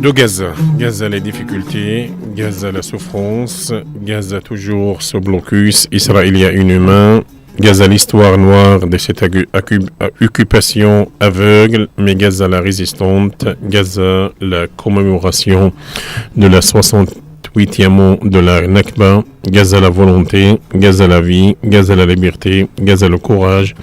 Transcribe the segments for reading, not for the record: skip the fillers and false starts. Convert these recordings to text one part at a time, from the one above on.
de Gaza. Gaza les difficultés, Gaza la souffrance, Gaza toujours ce blocus israélien inhumain, Gaza l'histoire noire de cette occupation aveugle, mais Gaza la résistante, Gaza la commémoration de la 68e an de la Nakba, Gaza la volonté, Gaza la vie, Gaza la liberté, Gaza le courage,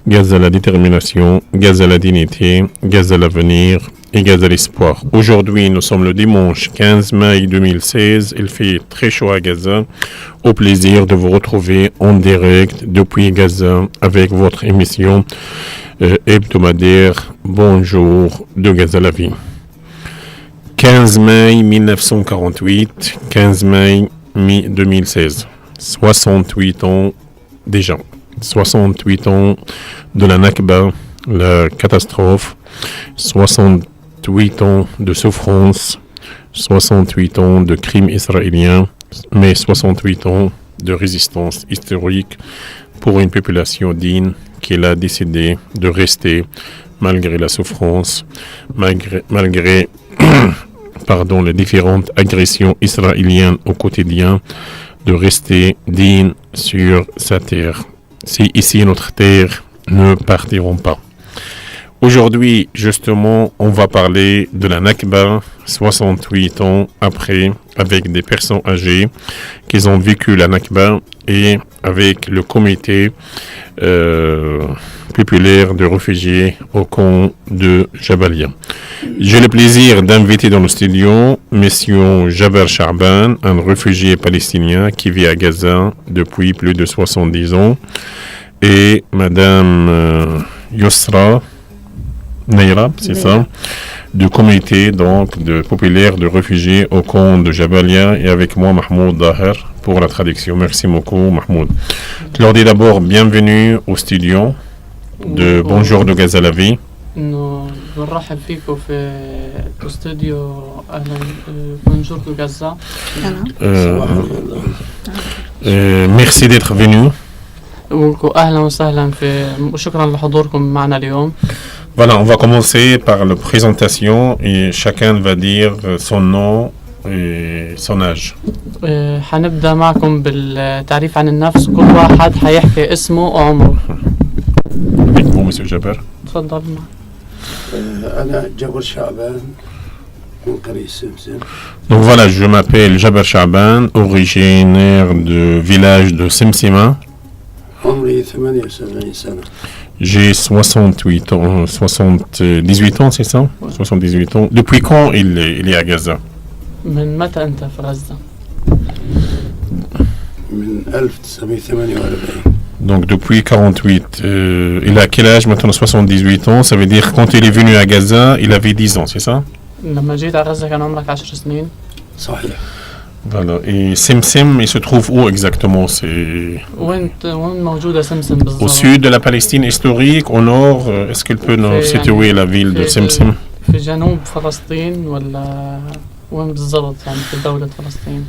Gaza la détermination, Gaza la dignité, Gaza l'avenir et Gaza l'espoir. Aujourd'hui, nous sommes le dimanche 15 mai 2016. Il fait très chaud à Gaza. Au plaisir de vous retrouver en direct depuis Gaza avec votre émission hebdomadaire Bonjour de Gaza la vie. 15 mai 1948, 15 mai 2016. 68 ans déjà. 68 ans de la Nakba, la catastrophe. 68 ans de souffrance, 68 ans de crimes israéliens, mais 68 ans de résistance historique pour une population digne qui a décidé de rester malgré la souffrance, malgré les différentes agressions israéliennes au quotidien, de rester digne sur sa terre. Si ici notre terre ne partiront pas. Aujourd'hui, justement, on va parler de la Nakba, 68 ans après, avec des personnes âgées qui ont vécu la Nakba et avec le comité populaire de réfugiés au camp de Jabalia. J'ai le plaisir d'inviter dans le studio M. Jaber Sha'ban, un réfugié palestinien qui vit à Gaza depuis plus de 70 ans, et Mme Yousra Nayrab, c'est ça, du comité donc de populaire de réfugiés au camp de Jabalia, et avec moi Mahmoud Daher pour la traduction. Merci beaucoup Mahmoud. Je leur dis d'abord bienvenue au studio de Bonjour de Gaza la vie. بنرحب فيكم في استوديو بونجور دو غازا. Merci d'être venu. اهلا وسهلا وشكرا لحضوركم معنا اليوم. Voilà, on va commencer par la présentation et chacun va dire son nom et son âge. حنبدأ معكم بالتعريف عن النفس، كل واحد حيحكي اسمه وعمره. Avec vous, Monsieur Jaber. تفضل. أنا جابر شعبان من قرية سمسم. Donc voilà, je m'appelle Jaber Sha'ban, originaire du village de Simsima. عمري 78 سنة. J'ai 68 ans, 78 ans, c'est ça? 78 ans. Depuis quand il est à Gaza? من متى أنت في غزة؟ من 1948. Donc depuis 48. Il a quel âge maintenant? 78 ans. Ça veut dire quand il est venu à Gaza, il avait 10 ans, c'est ça? لما جيت على غزة كان عمرك 10 سنين. صحيح. Voilà. Et Simsim, il se trouve où exactement? C'est وين موجودة سمسم بالضبط؟ au sud de la Palestine historique, au nord. Est-ce qu'il peut nous situer la ville de Simsim? في جنوب فلسطين ولا وين بالضبط يعني في دولة فلسطين؟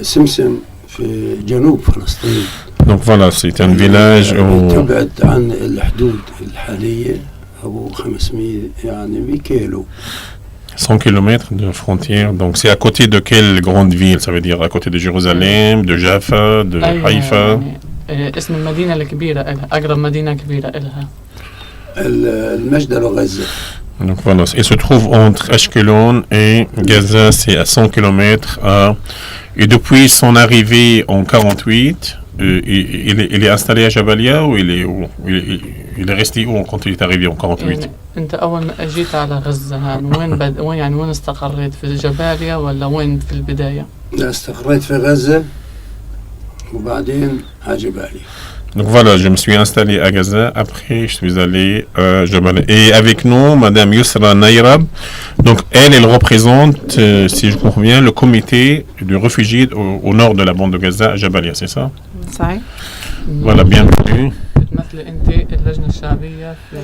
سمسم في جنوب فلسطين. Donc voilà, c'est un village où تبعد عن الحدود الحالية أو 500 يعني 100 كيلو. 100 km de frontière. Donc c'est à côté de quelle grande ville? Ça veut dire à côté de Jérusalem, de Jaffa, de Haïfa. اسم المدينة الكبيرة إلها، أقرب مدينة كبيرة إلها. المجدل وغزة. Donc voilà, il se trouve entre Ashkelon et Gaza, c'est à 100 km. Et depuis son arrivée en 48, il est installé à Jabalia ou il est resté où quand il est arrivé en 48? أنت أول ما أجيت على غزة وين استقريت في جباليا ولا وين في البداية؟ لا استقريت في غزة وبعدين على جباليا. Donc voilà, je me suis installé à Gaza, après je suis allé à Jabalia. Et avec nous, Madame Yousra Nayrab, donc elle représente, si je comprends bien, le comité de réfugiés au nord de la bande de Gaza à Jabalia, c'est ça? صحيح. Voilà, bienvenue. بتمثلي أنت اللجنة الشعبية في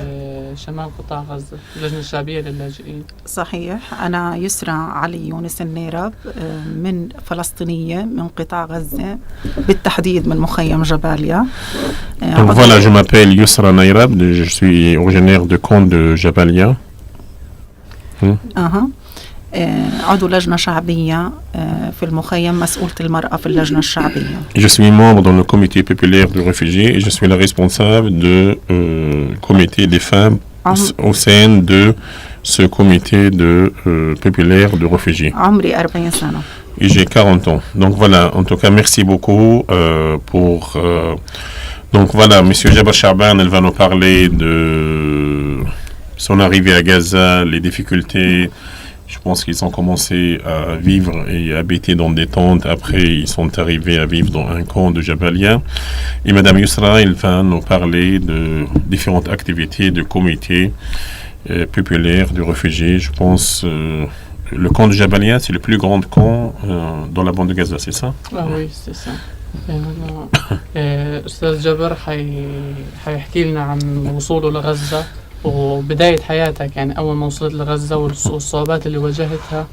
شمال قطاع غزة، اللجنة الشعبية للاجئين. صحيح. أنا يسرى علي يونس النيرب، من فلسطينية من قطاع غزة، بالتحديد من مخيم جباليا. Donc voilà, je m'appelle Yousra Nayrab, je suis originaire de camp de Jabalia. أها. عضو لجنة شعبية في المخيم، مسؤولة المرأة في اللجنة الشعبية. Je suis membre dans le comité populaire de réfugiés et je suis la responsable du comité des femmes au sein de ce comité populaire de réfugiés. عمري 40 سنة. Et j'ai 40 ans. Donc voilà, en tout cas, merci beaucoup pour... donc voilà, M. Jaber Chaban, elle va nous parler de son arrivée à Gaza, les difficultés. Je pense qu'ils ont commencé à vivre et à habiter dans des tentes. Après, ils sont arrivés à vivre dans un camp de Jabalia. Et Mme Yousra, elle va nous parler de différentes activités de comités populaires de réfugiés. Je pense... le camp de Jabalia, c'est le plus grand camp dans la bande de Gaza, c'est ça? Ah oui, c'est ça. أستاذ جبر حيحكي لنا عن وصوله لغزة وبداية حياتك، يعني أول ما وصلت لغزة والصعوبات اللي واجهتها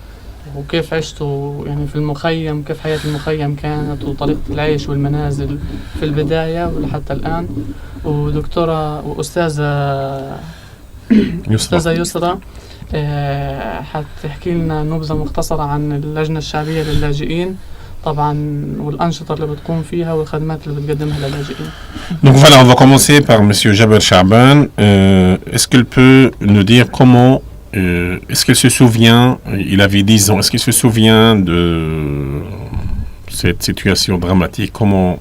وكيف عشتوا يعني في المخيم، كيف حياة المخيم كانت وطريقة العيش والمنازل في البداية ولحتى الآن. ودكتورة وأستاذة يسرى حتحكي لنا نبذة مختصرة عن اللجنة الشعبية للاجئين طبعا والأنشطة اللي بتقوم فيها والخدمات اللي بتقدمها للاجئين. Donc voilà, on va commencer par M. Jaber Chaban. Est-ce qu'il peut nous dire comment, est-ce qu'il se souvient, il avait 10 ans, est-ce qu'il se souvient de cette situation dramatique, comment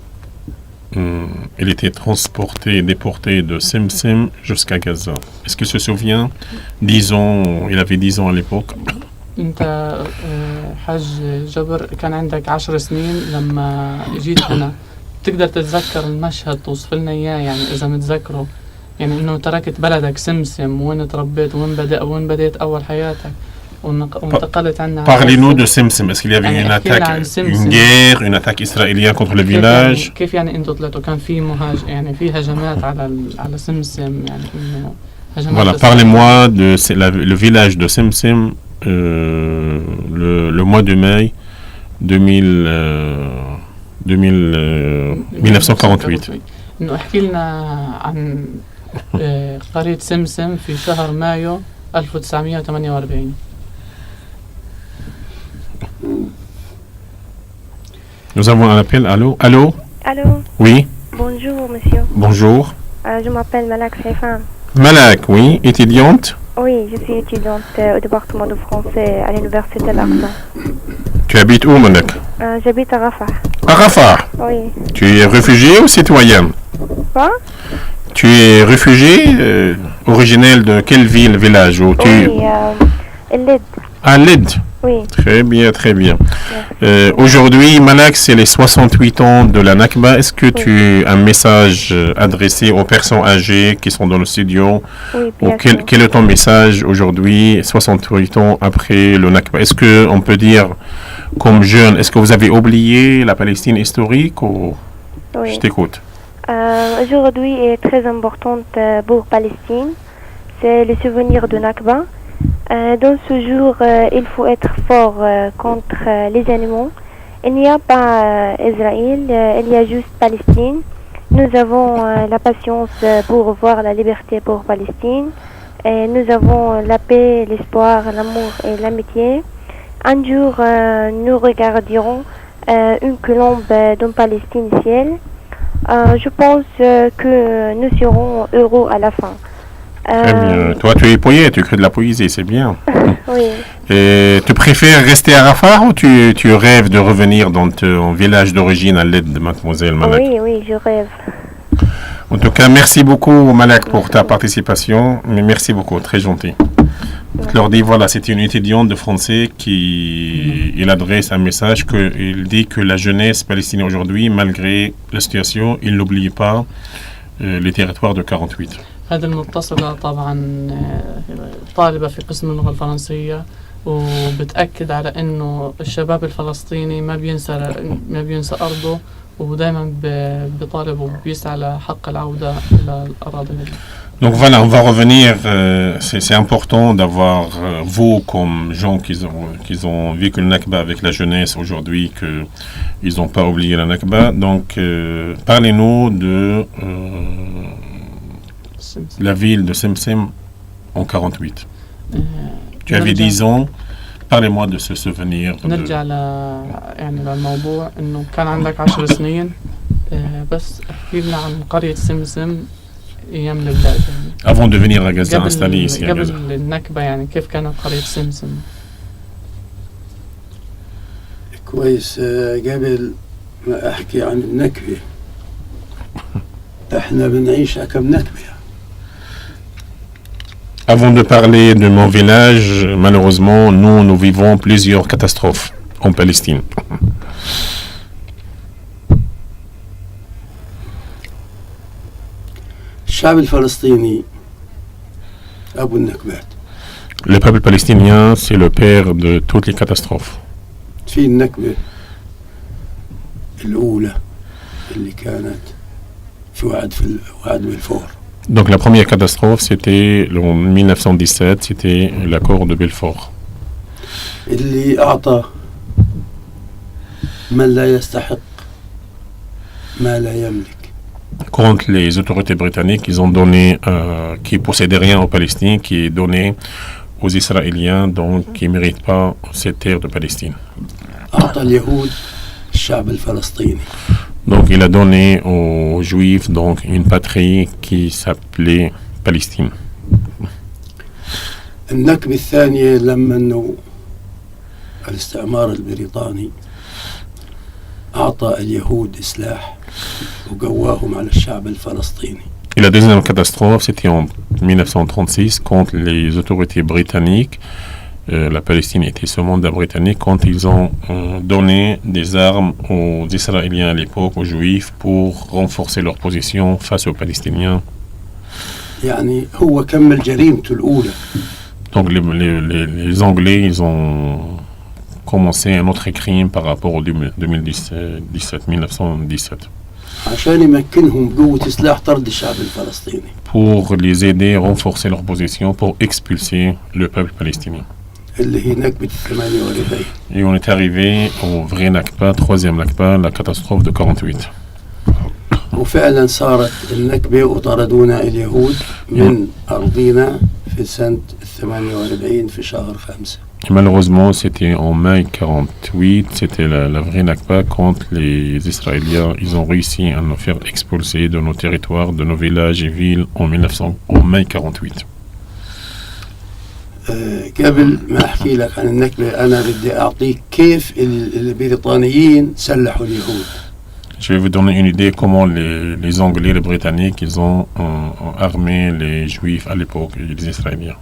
il était transporté, déporté de Semsem jusqu'à Gaza? Est-ce qu'il se souvient? 10 ans, il avait 10 ans à l'époque. انت حاج جبر كان عندك 10 سنين لما جيت هنا، تقدر تتذكر المشهد توصف لنا اياه يعني اذا متذكره، يعني انه تركت بلدك سمسم وين تربيت وين بديت اول حياتك وانتقلت عنا. Parlez-nous de Semsem. Est-ce qu'il y avait une attaque, une guerre, une attaque israélienne contre le village? كيف يعني انتوا طلعتوا كان في يعني في هجمات على سمسم، يعني انه هجمات. Voilà, parlez-moi de le village de Semsem le mois de mai 1948. انه احكي لنا عن قرية سمسم في شهر مايو 1948. Nous avons un appel. Allô? Allô? Allô? Oui. Bonjour, monsieur. Bonjour. Je m'appelle Malak Saifan. Malak, oui, étudiante. Oui, je suis étudiante au département de français à l'université d'Al-Aqsa. Tu habites où, Malak? J'habite à Rafah. À Rafah? Oui. Tu es réfugié ou citoyenne? Quoi? Tu es réfugié, originaire de quelle ville, village? Où tu... Oui, Led. À Led? Oui. Très bien, très bien. Aujourd'hui, Malak, c'est les 68 ans de la Nakba. Est-ce que tu as un message adressé aux personnes âgées qui sont dans le studio? Oui, bien sûr. Quel est ton message aujourd'hui, 68 ans après le Nakba? Est-ce qu'on peut dire, comme jeune, est-ce que vous avez oublié la Palestine historique ou... Oui. Je t'écoute. Aujourd'hui est très importante pour Palestine. C'est le souvenir de Nakba. Dans ce jour, il faut être fort contre les animaux. Il n'y a pas Israël, il y a juste Palestine. Nous avons la patience pour voir la liberté pour Palestine. Et nous avons la paix, l'espoir, l'amour et l'amitié. Un jour, nous regarderons une colombe dans Palestine ciel. Je pense que nous serons heureux à la fin. Très bien. Toi, tu es poète, tu écris de la poésie, c'est bien. Oui. Et tu préfères rester à Rafah ou tu rêves de revenir dans ton village d'origine à l'aide de mademoiselle Malak? Oui, je rêve. En tout cas, merci beaucoup Malak pour ta participation. Mais merci beaucoup, très gentil. Je leur dis, voilà, c'est une étudiante de français il adresse un message il dit que la jeunesse palestinienne aujourd'hui, malgré la situation, il n'oublie pas les territoires de 48. هذه المتصلة طبعا طالبة في قسم اللغة الفرنسية وبتأكد على إنه الشباب الفلسطيني ما بينسى أرضه ودائما بيطالب وبيسعى لحق العودة إلى الأراضي. Donc voilà, on va revenir. C'est important d'avoir vous comme gens qui ont vécu le Nakba avec la jeunesse aujourd'hui, qu'ils n'ont pas oublié la Nakba. Donc parlez-nous de la ville de Semsem en 48. Tu avais 10 ans. Parlez-moi de ce souvenir. نرجع يعني للموضوع انه كان عندك 10 سنين. بس احكي لنا عن قرية سمسم ايام البلاد يعني. Avant de venir à Gaza, installé ici à Gaza. قبل النكبة يعني كيف كانت قرية سمسم؟ كويس. قبل ما أحكي عن النكبة إحنا بنعيش كم نكبة. Avant de parler de mon village, malheureusement, nous vivons plusieurs catastrophes en Palestine. الشعب الفلسطيني أبو النكبات. Le peuple palestinien, c'est le père de toutes les catastrophes. في النكبة الأولى اللي كانت في وعد بلفور. Donc la première catastrophe, c'était en 1917, c'était l'accord de Belfort. اللي أعطى من لا يستحق ما لا يملك. Quand les autorités britanniques, ils ont donné, qui possédaient rien en Palestine, qui est donné aux Israéliens, donc qui ne méritent pas cette terre de Palestine. أعطى اليهود الشعب الفلسطيني. Donc il a donné aux Juifs donc une patrie qui s'appelait Palestine. النكبة الثانية لما إنه الاستعمار البريطاني أعطى اليهود سلاح وقواهم على الشعب الفلسطيني. Et la deuxième catastrophe, c'était en 1936, quand les autorités britanniques, la Palestine était ce mandat britannique, quand ils ont donné des armes aux Israéliens à l'époque, aux Juifs, pour renforcer leur position face aux Palestiniens. يعني هو كمل جريمته الأولى. Donc les Anglais, ils ont commencé un autre crime par rapport au 1917. عشان يمكنهم بقوة سلاح طرد الشعب الفلسطيني. Pour les aider à renforcer leur position, pour expulser le peuple palestinien. اللي هي نكبة 48. Et on est arrivé au vrai Nakba, troisième Nakba, la catastrophe de 48. وفعلا صارت النكبة وطردونا اليهود من أرضنا في سنة 48 في شهر 5. Et malheureusement, c'était en mai 48, c'était la vraie Nakba quand les Israéliens, ils ont réussi à nous faire expulser de nos territoires, de nos villages et villes en mai 48. قبل ما أحكي لك عن النكبة أنا بدي أعطيك كيف البريطانيين سلحوا اليهود. Je vais vous donner une idée comment les Anglais, les Britanniques, ils ont armé les Juifs à l'époque, et les Israéliens.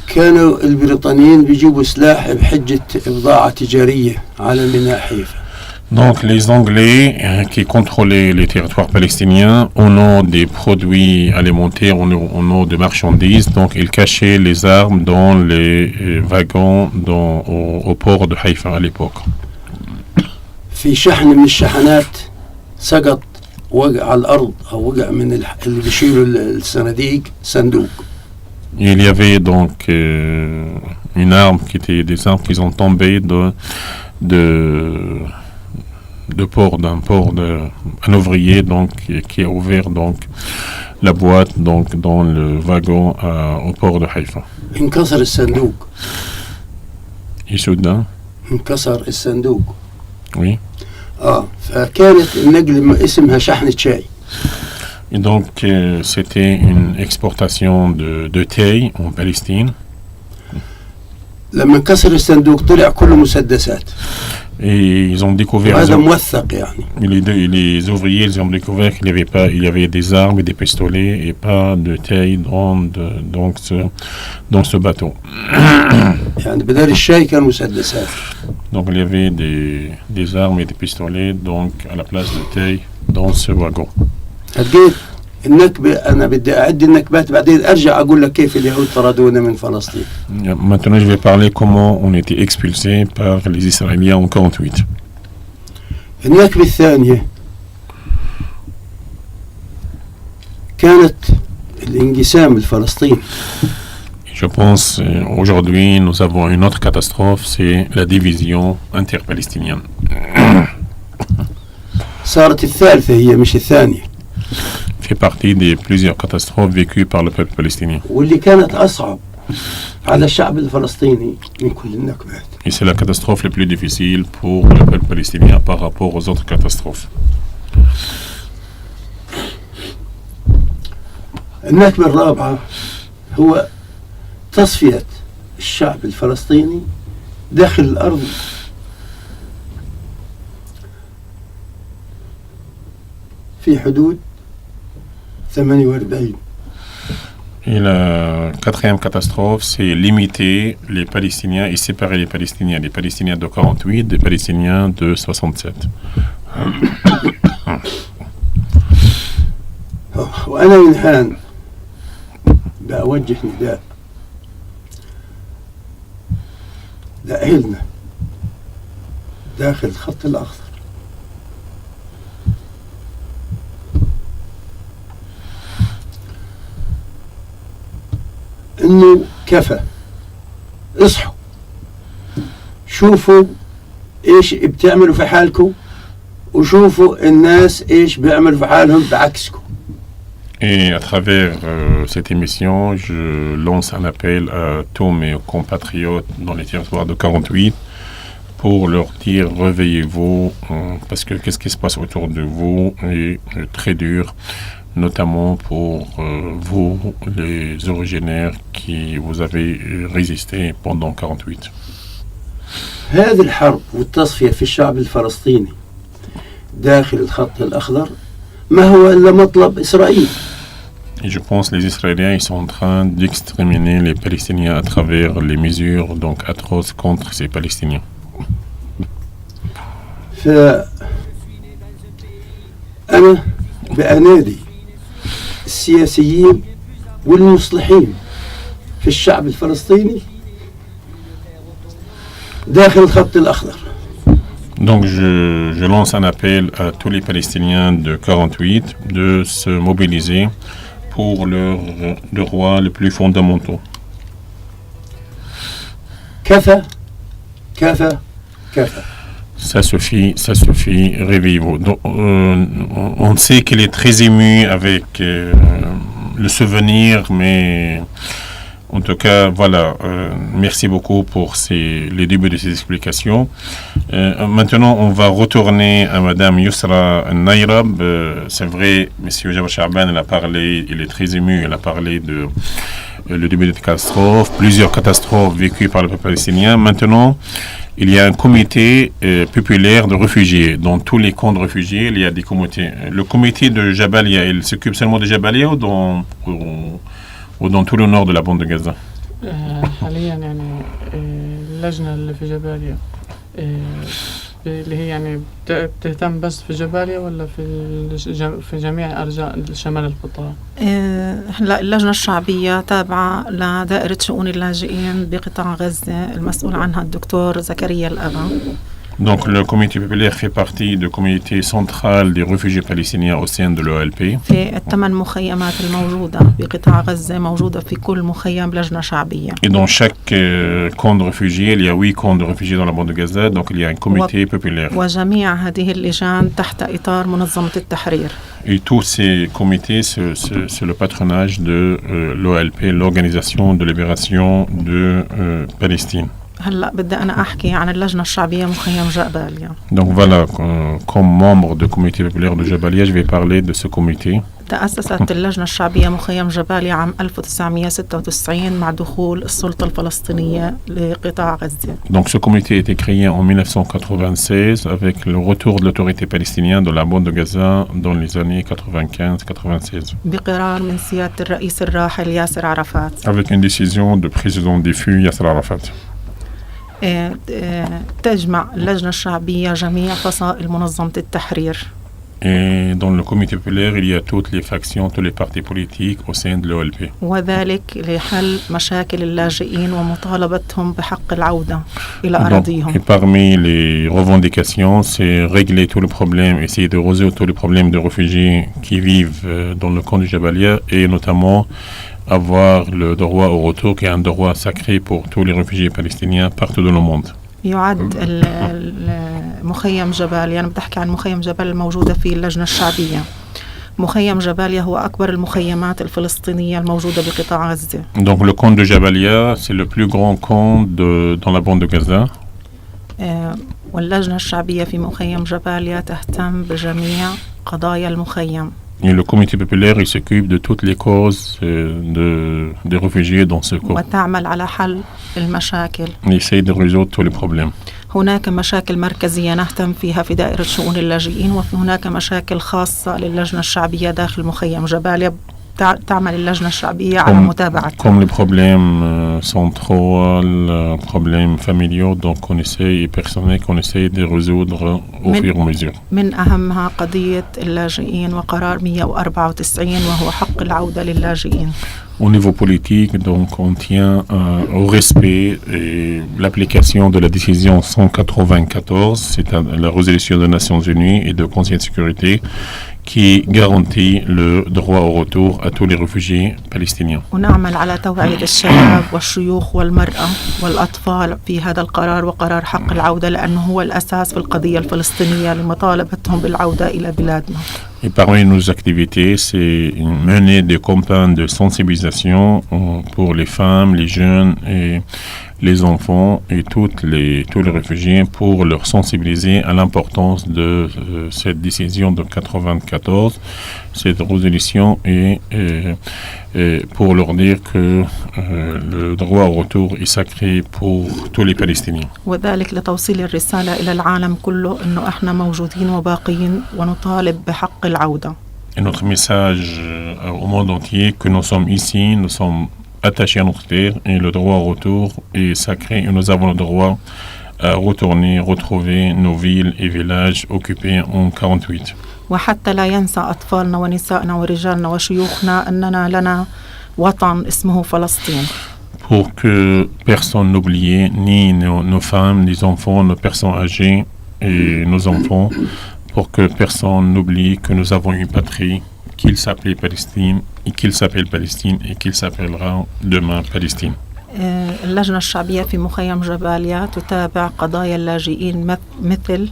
كانوا البريطانيين بيجيبوا سلاح بحجة بضاعة تجارية على ميناء حيفا. Donc les Anglais qui contrôlaient les territoires palestiniens au nom des produits alimentaires, au nom de marchandises, donc ils cachaient les armes dans les wagons au port de Haïfa à l'époque. في شحن من الشحنات سقط وقع على الأرض أو وقع من اللي بيشيلوا الصناديق صندوق. Il y avait donc une arme qui était des armes qui ont tombé d'un un ouvrier donc qui a ouvert donc la boîte donc dans le wagon au port de Haïfa. انكسر الصندوق. Et soudain, انكسر الصندوق. oui. فكانت النقل اسمها شحنة شاي. Et donc c'était une exportation de thé en Palestine. لما انكسر الصندوق طلع كله مسدسات. Et ils ont découvert. وهذا موثق يعني. Les ouvriers, ils ont découvert il y avait des armes et des pistolets et pas de thé dans ce bateau. يعني بدل الشاي كان مسدسات. Donc il y avait des armes et des pistolets donc à la place de thé dans ce wagon. لقيت النكبة أنا بدي أعد النكبات بعدين أرجع أقول لك كيف اليهود طردونا من فلسطين. Maintenant je vais parler comment on était expulsés par les Israéliens en 48. النكبة الثانية كانت الانقسام الفلسطيني. Je pense aujourd'hui nous avons une autre catastrophe, c'est la division interpalestinienne. صارت الثالثة هي مش الثانية. Fait partie des plusieurs catastrophes vécues par le peuple palestinien. واللي كانت أصعب على الشعب الفلسطيني من كل النكبات. Et c'est la catastrophe la plus difficile pour le peuple palestinien par rapport aux autres catastrophes. النكبة الرابعة هو تصفية الشعب الفلسطيني داخل الأرض في حدود 48. Et la quatrième catastrophe, c'est limiter les Palestiniens et séparer les Palestiniens de 48 des Palestiniens de 67. وأنا من هان بأوجه نداء لأهلنا داخل الخط الأخضر إنه كفى، اصحوا شوفوا إيش بتعملوا في حالكم وشوفوا الناس إيش بيعملوا في حالهم بعكسكم. Et à travers cette émission, je lance un appel à tous mes compatriotes dans les territoires de 48 pour leur dire réveillez-vous parce que qu'est-ce qui se passe autour de vous est très dur, notamment pour vous, les originaires qui vous avez résisté pendant 48. هذه الحرب والتصفية في الشعب الفلسطيني داخل الخط الأخضر ما هو إلا مطلب إسرائيل. Et je pense que les Israéliens ils sont en train d'exterminer les Palestiniens à travers les mesures donc atroces contre ces Palestiniens. فأنا بأنادي السياسيين والمصلحين في الشعب الفلسطيني داخل الخط الأخضر. Donc je lance un appel à tous les Palestiniens de 48 de se mobiliser pour leurs droits les plus fondamentaux. كفى كفى كفى. Ça suffit, réveillez-vous. Donc, on sait qu'il est très ému avec le souvenir, mais en tout cas, voilà, merci beaucoup pour les débuts de ces explications. Maintenant, on va retourner à Madame Yousra Nayrab. C'est vrai, Monsieur Jabal Sha'ban, il a parlé, il est très ému, il a parlé de le début des catastrophes, plusieurs catastrophes vécues par le peuple palestinien. Maintenant, il y a un comité populaire de réfugiés. Dans tous les camps de réfugiés, il y a des comités. Le comité de Jabalia, il s'occupe seulement de Jabalia ou dans tout le nord de la bande de Gaza? حاليا يعني اللجنة اللي في جباليا اللي هي يعني بتهتم بس في جباليا ولا في جميع أرجاء شمال القطاع؟ هلا اللجنة الشعبية تابعة لدائرة شؤون اللاجئين بقطاع غزة المسؤول عنها الدكتور زكريا الأغا. Donc le comité populaire fait partie du comité central des réfugiés palestiniens au sein de l'OLP. في الثمان مخيمات الموجودة بقطاع غزة موجودة في كل مخيم لجنة شعبية. Et dans chaque camp de réfugiés, il y a 8 camps de réfugiés dans la bande de Gaza, donc il y a un comité populaire. وجميع هذه اللجان تحت إطار منظمة التحرير. Et tous ces comités, c'est le patronage de l'OLP, l'Organisation de libération de Palestine. هلا بدي أنا أحكي عن اللجنة الشعبية مخيم جباليا. Donc voilà, comme membre du comité populaire de Jabalia, je vais parler de ce comité. تأسست اللجنة الشعبية مخيم جباليا عام 1996 مع دخول السلطة الفلسطينية لقطاع غزة. Donc ce comité a été créé en 1996 avec le retour de l'autorité palestinienne dans la bande de Gaza dans les années 95-96. بقرار من سيادة الرئيس الراحل ياسر عرفات. Avec une décision du président défu Yasser Arafat. تجمع اللجنة الشعبية جميع فصائل منظمة التحرير. Et dans le comité populaire, il y a toutes les factions, tous les partis politiques au sein de l'OLP. وذلك لحل مشاكل اللاجئين ومطالبتهم بحق العودة إلى أراضيهم. Et parmi les revendications, c'est régler tous les problèmes, essayer de résoudre tous les problèmes de réfugiés qui vivent dans le camp du Jabalia et notamment avoir le droit au retour qui est un droit sacré pour tous les réfugiés palestiniens partout dans le monde. يعد مخيم جبال، يعني بتحكي عن مخيم جبل الموجودة في اللجنة الشعبية، مخيم جباليا هو أكبر المخيمات الفلسطينية الموجودة بقطاع غزة. Donc le camp de Jabalia, c'est le plus grand camp dans la bande de Gaza. واللجنة الشعبية في مخيم جباليا تهتم بجميع قضايا المخيم. Et le comité populaire, il s'occupe de toutes les causes des réfugiés dans ce camp. وتعمل على حل المشاكل. Il essaye de résoudre tous les problèmes. هناك مشاكل مركزية نهتم فيها في دائرة شؤون اللاجئين، وهناك مشاكل خاصة للجنة الشعبية داخل مخيم جباليا تعمل اللجنة الشعبية على متابعة. Comme les problèmes centraux, les problèmes familiaux, donc on essaye, et personnels, qu'on essaye de résoudre au fur et à mesure. من أهمها قضية اللاجئين وقرار 194 وهو حق العودة للاجئين. Au niveau politique, donc on tient au respect et l'application de la décision 194, c'est la résolution des Nations Unies et du Conseil de sécurité, qui garantit le droit au retour à tous les réfugiés palestiniens. ونعمل على توعية الشباب والشيوخ والمرأة والأطفال في هذا القرار وقرار حق العودة، لأنه هو الأساس في القضية الفلسطينية لمطالبتهم بالعودة إلى بلادنا. Et parmi nos activités, c'est mener des campagnes de sensibilisation pour les femmes, les jeunes et les enfants et tous les réfugiés pour leur sensibiliser à l'importance de cette décision de 94, cette résolution et pour leur dire que le droit au retour est sacré pour tous les Palestiniens. وذلك لتوصيل الرسالة إلى العالم كله إنه إحنا موجودين وباقيين ونطالب بحق العودة. Et notre message au monde entier que nous sommes ici, nous sommes attachés à notre terre et le droit au retour est sacré et nous avons le droit à retourner, retrouver nos villes et villages occupés en 48. وحتى لا ينسى أطفالنا ونسائنا ورجالنا وشيوخنا أننا لنا وطن اسمه فلسطين. Pour que personne n'oublie, ni nos femmes, les enfants, nos personnes âgées et nos enfants, pour que personne n'oublie que nous avons une patrie, qu'il s'appelait Palestine et qu'il s'appelle Palestine et qu'il s'appellera demain Palestine. اللجنة الشعبية في مخيم جباليا تتابع قضايا اللاجئين مثل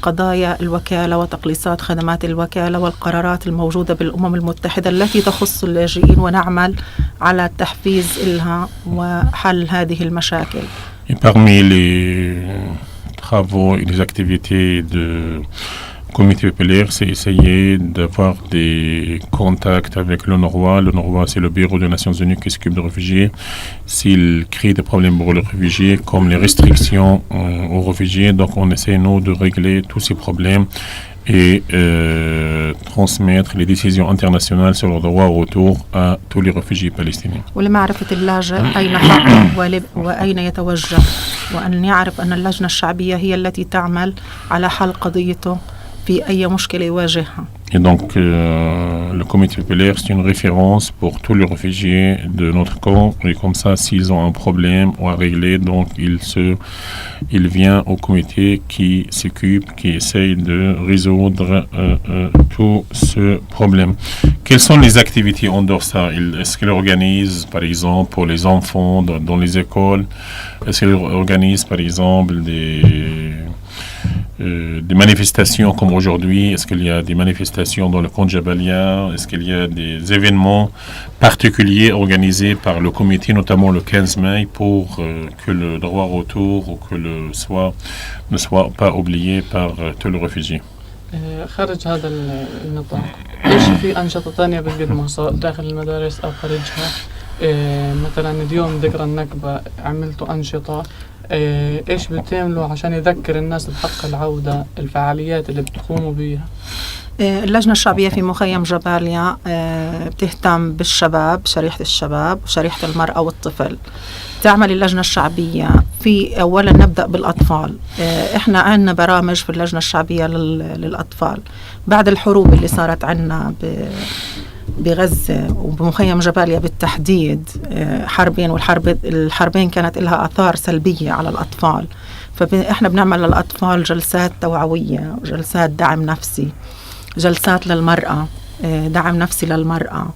قضايا الوكالة وتقليصات خدمات الوكالة والقرارات الموجودة بالأمم المتحدة التي تخص اللاجئين، ونعمل على تحفيز إلها وحل هذه المشاكل. Et parmi les travaux et les activités de comité populaire, c'est essayer d'avoir des contacts avec l'UNRWA. L'UNRWA, c'est le bureau des Nations Unies qui s'occupe des réfugiés. S'il crée des problèmes pour les réfugiés, comme les restrictions aux réfugiés, donc on essaie, nous, de régler tous ces problèmes et transmettre les décisions internationales sur le droit au retour à tous les réfugiés palestiniens. ولمعرفة اللاجئ أين حقه وأين يتوجه، وأن يعرف أن اللجنة الشعبية هي التي تعمل على حل قضيته في أي مشكلة يواجهها. Et donc, le comité populaire, c'est une référence pour tous les réfugiés de notre camp. Et comme ça, s'ils ont un problème ou à régler, donc il vient au comité qui s'occupe, qui essaye de résoudre tout ce problème. Quelles sont les activités en dehors de ça? Est-ce qu'il organise, par exemple, pour les enfants dans les écoles? Est-ce qu'il organise, par exemple, des manifestations comme aujourd'hui? Est-ce qu'il y a des manifestations dans le camp de Jabalia? Est-ce qu'il y a des événements particuliers organisés par le comité, notamment le 15 mai, pour que le droit au retour ou que ne soit pas oublié par tous les réfugiés? خارج هذا النطاق، ايش في أنشطة تانية بتقدمها سواء داخل المدارس أو خارجها؟ مثلا اليوم ذكرى النكبة عملتوا أنشطة، ايش بتعملوا عشان يذكر الناس بحق العودة؟ الفعاليات اللي بتقوموا بيها؟ اللجنة الشعبية في مخيم جباليا بتهتم بالشباب، شريحة الشباب وشريحة المرأة والطفل. تعمل اللجنة الشعبية في أولا نبدأ بالأطفال. إحنا عندنا برامج في اللجنة الشعبية للأطفال بعد الحروب اللي صارت عنا بغزة وبمخيم جباليا بالتحديد، حربين، والحربين كانت لها آثار سلبية على الأطفال. فإحنا بنعمل للأطفال جلسات توعوية، جلسات دعم نفسي، جلسات للمرأة، دعم نفسي للمرأة،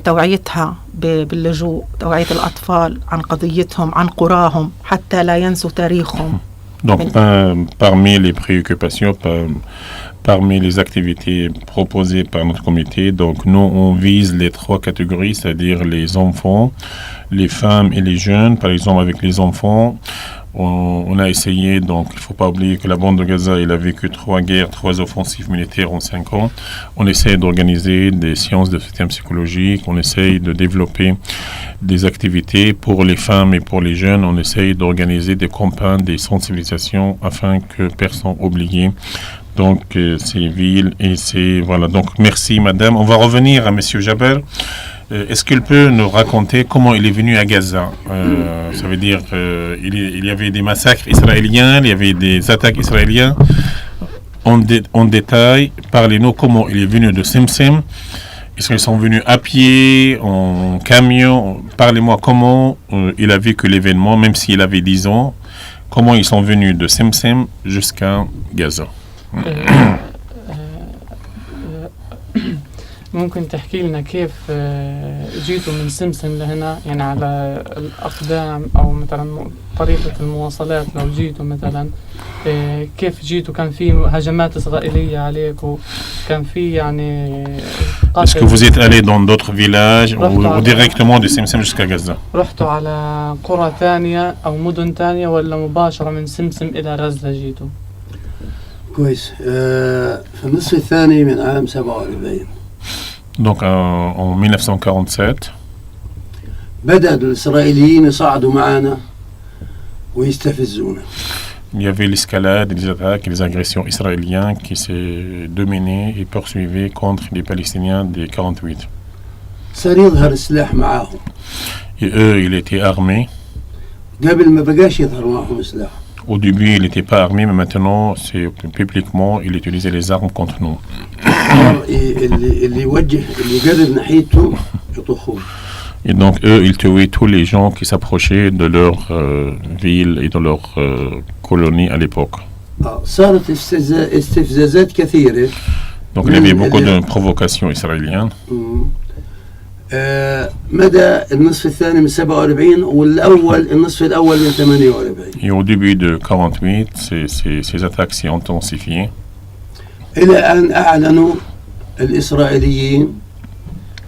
توعيتها باللجوء، توعية الأطفال عن قضيتهم، عن قراهم، حتى لا ينسوا تاريخهم. Donc, parmi les préoccupations, parmi les activités proposées par notre comité, donc nous, on vise les 3 catégories, c'est-à-dire les enfants, les femmes et les jeunes. Par exemple, avec les enfants, on a essayé, donc il ne faut pas oublier que la bande de Gaza, il a vécu 3 guerres, 3 offensives militaires en 5 ans. On essaie d'organiser des séances de soutien psychologique, on essaye de développer des activités pour les femmes et pour les jeunes. On essaye d'organiser des campagnes, des sensibilisations afin que personne oublié. Donc, ces villes et ces... Voilà, donc merci madame. On va revenir à monsieur Jaber. Est-ce qu'il peut nous raconter comment il est venu à Gaza? Ça veut dire il y avait des massacres israéliens, il y avait des attaques israéliennes. En détail, parlez-nous comment il est venu de Simsim. Est-ce qu'ils sont venus à pied, en camion? Parlez-moi comment il a vécu l'événement, même s'il avait 10 ans. Comment ils sont venus de Simsim jusqu'à Gaza? ممكن تحكي لنا كيف جيتوا من سمسم لهنا، يعني على الأقدام أو مثلا طريقة المواصلات لو جيتوا مثلا كيف جيتوا؟ كان في هجمات إسرائيلية عليكم؟ كان في يعني Est-ce que vous êtes allé dans d'autres villages ou directement de Simsim jusqu'à Gaza? رحتوا على قرى ثانية أو مدن ثانية ولا مباشرة من سمسم إلى غزة جيتوا؟ كويس. في النصف الثاني من عام 47 Donc en 1947 بدأ الإسرائيليين يصعدوا معنا ويستفزونا. il y avait l'escalade, les attaques et les agressions israéliennes qui s'est dominaient et poursuivaient contre les Palestiniens des 48. صار يظهر السلاح معاهم. Et eux, ils étaient armés. قبل ما بقاش يظهر معهم سلاح. Au début, il n'était pas armé, mais maintenant, c'est publiquement, il utilisait les armes contre nous. اللي يوجه اللي يقرب ناحيته يطخوه. Et donc, eux, ils tuaient tous les gens qui s'approchaient de leur ville et de leur colonie à l'époque. صارت استفزازات كثيرة. Donc, il y avait beaucoup de provocations israéliennes. مدى النصف الثاني من 47 والأول النصف الأول من 48. Et au début de 48, ces attaques s'est intensifiées. إلى أن أعلنوا الإسرائيليين